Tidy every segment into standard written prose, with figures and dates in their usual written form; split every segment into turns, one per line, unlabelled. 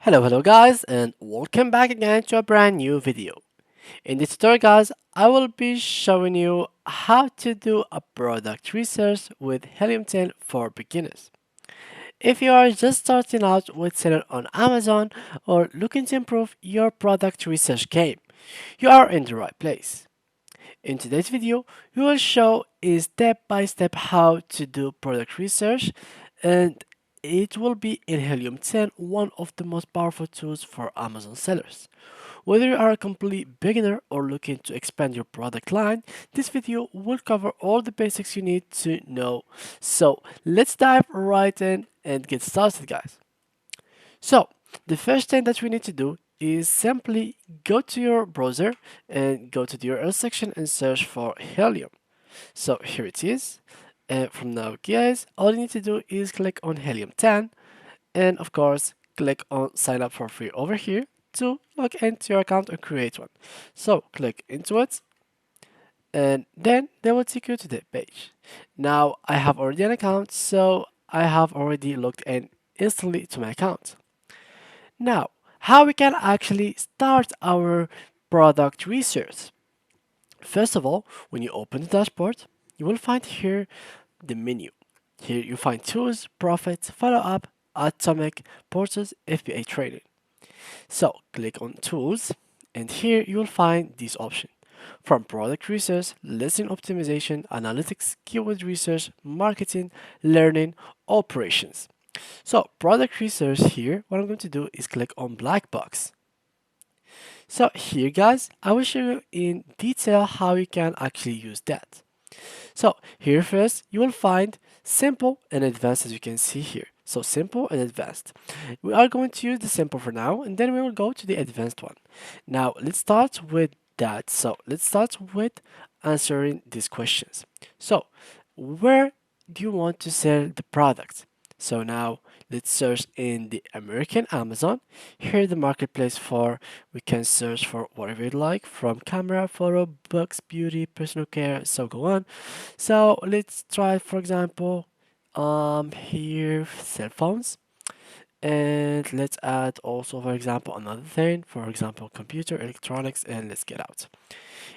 Hello guys, and welcome back again to a brand new video. In this tutorial guys, I will be showing you how to do a product research with Helium10 for beginners. If you are just starting out with selling on Amazon or looking to improve your product research game, you are in the right place. In today's video, we will show step by step how to do product research, and it will be in Helium 10, one of the most powerful tools for Amazon sellers. Whether you are a complete beginner or looking to expand your product line, this video will cover all the basics you need to know. So let's dive right in and get started, guys. So the first thing that we need to do is simply go to your browser and go to the URL section and search for Helium. So here it is. And from now, guys, all you need to do is click on Helium 10 and of course click on sign up for free over here to log into your account and create one. So click into it and then they will take you to the page. Now I have already an account, so I have already logged in instantly to my account. Now, how we can actually start our product research? First of all, when you open the dashboard, you will find here the menu. Here you find tools, profits, follow up, atomic, portals, FBA trading. So click on tools and here you will find this option. From product research, listing optimization, analytics, keyword research, marketing, learning, operations. So product research here, what I'm going to do is click on black box. So here guys, I will show you in detail how you can actually use that. So here first, you will find simple and advanced as you can see here. So simple and advanced. We are going to use the simple for now and then we will go to the advanced one. Now let's start with that. So let's start with answering these questions. So where do you want to sell the product? So now let's search in the American Amazon. Here the marketplace for we can search for whatever you like from camera, photo, books, beauty, personal care, so go on. So let's try for example here cell phones and let's add also for example another thing, for example computer, electronics, and let's get out.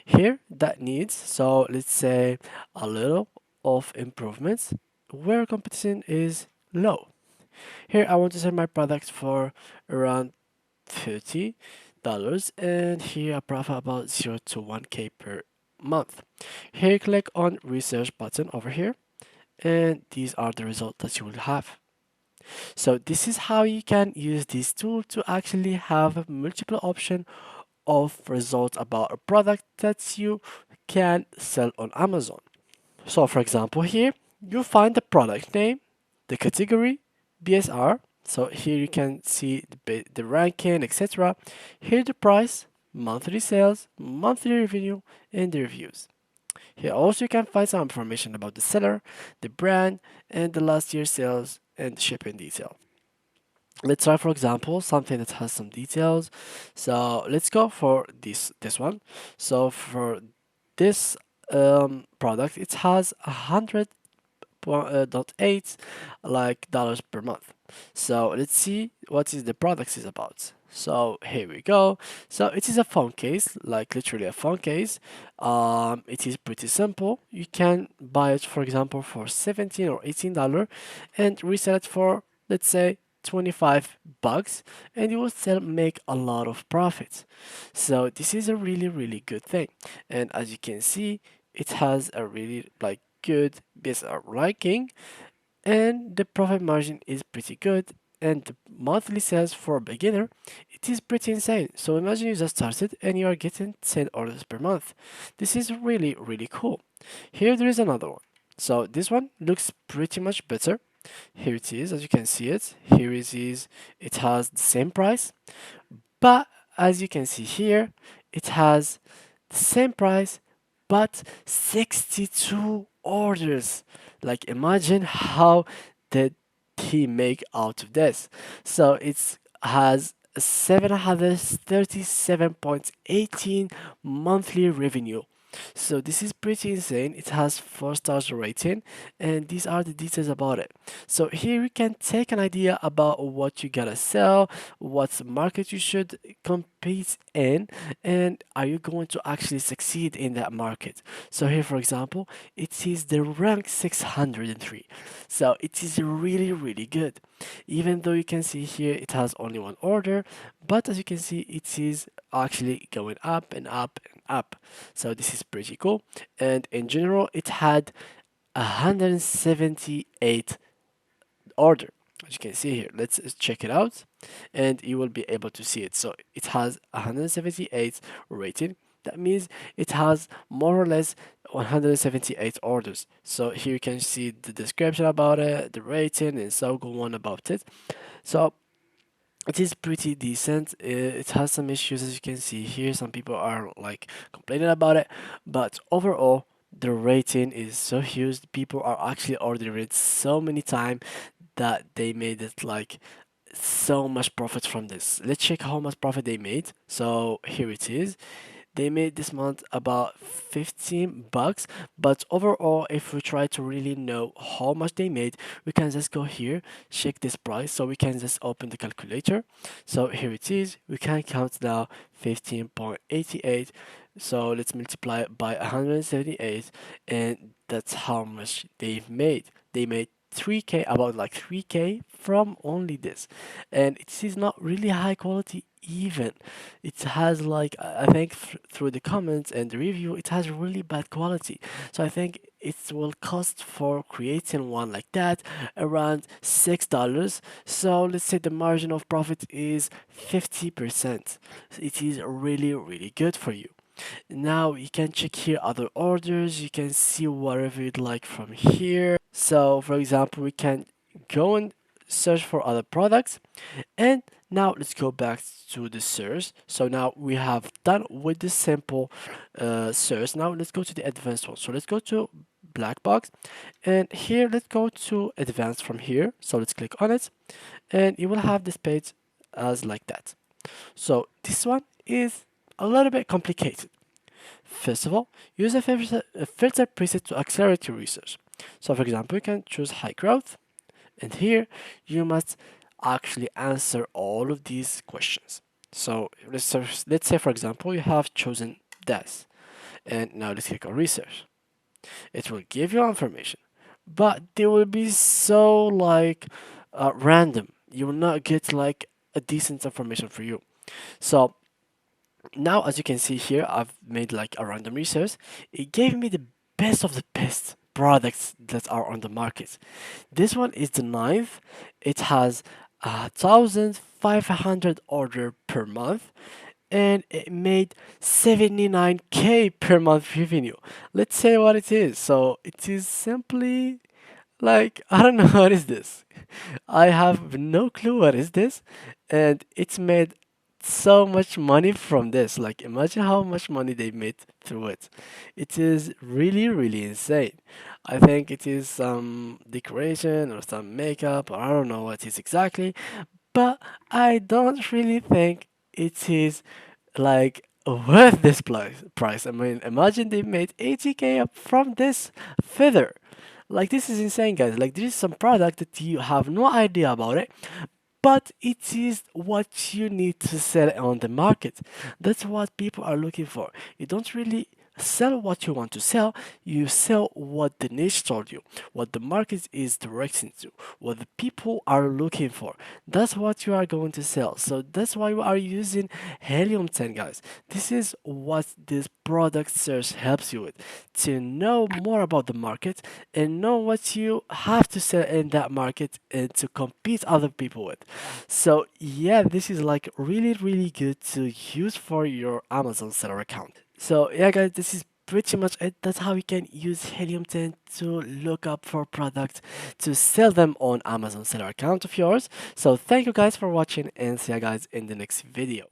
Here that needs, so let's say a little of improvements where competition is low. Here I want to sell my product for around $30 and here a profit about 0 to 1k per month. Here click on research button over here and these are the results that you will have. So this is how you can use this tool to actually have multiple options of results about a product that you can sell on Amazon. So for example here, you find the product name, the category, BSR. So here you can see the ranking, etc. Here the price, monthly sales, monthly revenue, and the reviews. Here also you can find some information about the seller, the brand, and the last year's sales and the shipping detail. Let's try for example something that has some details. So let's go for this one. So for this product, it has 100.8 like dollars per month. So let's see what is the product is about. So here we go. So it is a phone case, like literally a phone case. It is pretty simple. You can buy it for example for 17 or $18 and resell it for let's say 25 bucks and you will still make a lot of profits. So this is a really good thing, and as you can see it has a really like good business ranking and the profit margin is pretty good, and the monthly sales for a beginner it is pretty insane. So imagine you just started and you are getting 10 orders per month. This is really cool. Here there is another one. So this one looks pretty much better. Here it is, as you can see it. Here it is. It has the same price, but as you can see here, it has the same price, but 62 orders. Like imagine how did he make out of this? So it has 737.18 monthly revenue. So this is pretty insane. It has 4 stars rating, and these are the details about it. So here you can take an idea about what you gotta sell, what's the market you should compete in, and are you going to actually succeed in that market. So here, for example, it is the rank 603. So it is really, really good. Even though you can see here it has only one order, but as you can see, it is actually going up and up and up. So this is pretty cool. And in general, it had 178 order. As you can see here, let's check it out, and you will be able to see it. So it has 178 rating. That means it has more or less 178 orders. So here you can see the description about it, the rating, and so go on about it. So it is pretty decent. It has some issues as you can see here. Some people are like complaining about it, but overall, the rating is so huge. People are actually ordering it so many times that they made it like so much profit from this. Let's check how much profit they made. So here it is. They made this month about 15 bucks, but overall, if we try to really know how much they made, we can just go here, check this price. So we can just open the calculator. So here it is. We can count now 15.88. So let's multiply it by 178, and that's how much they've made. They made 3k, about like 3k from only this, and it is not really high quality even. It has like I think through the comments and the review, it has really bad quality. So I think it will cost for creating one like that around $6. So let's say the margin of profit is 50%. It is really, really good for you. Now you can check here other orders. You can see whatever you'd like from here. So for example, we can go and search for other products. And now let's go back to the search. So now we have done with the simple search. Now let's go to the advanced one. So let's go to black box, and here let's go to advanced from here. So let's click on it, and you will have this page as like that. So this one is a little bit complicated. First of all, use a filter preset to accelerate your research. So for example, you can choose high growth, and here you must actually answer all of these questions. So let's say for example, you have chosen this, and now let's click on research. It will give you information, but they will be so like random. You will not get like a decent information for you. So now as you can see here, I've made like a random research. It gave me the best of the best products that are on the market. This one is the ninth. It has 1,500 order per month, and it made 79k per month revenue. Let's say what it is. So it is simply like I don't know what is this. I have no clue what is this, and it's made so much money from this. Like imagine how much money they made through it. It is really really insane. I think it is some decoration or some makeup, or I don't know what it is exactly, but I don't really think it is like worth this price. I mean, imagine they made 80k up from this feather. Like this is insane, guys. Like there is some product that you have no idea about it, but it is what you need to sell on the market. That's what people are looking for. You don't really sell what you want to sell, you sell what the niche told you, what the market is directing to, what the people are looking for. That's what you are going to sell. So that's why we are using Helium 10, guys. This is what this product search helps you with, to know more about the market and know what you have to sell in that market and to compete other people with. So yeah, this is like really really good to use for your Amazon seller account. So yeah guys, this is pretty much it. That's how you can use Helium 10 to look up for products to sell them on Amazon seller account of yours. So thank you guys for watching, and see you guys in the next video.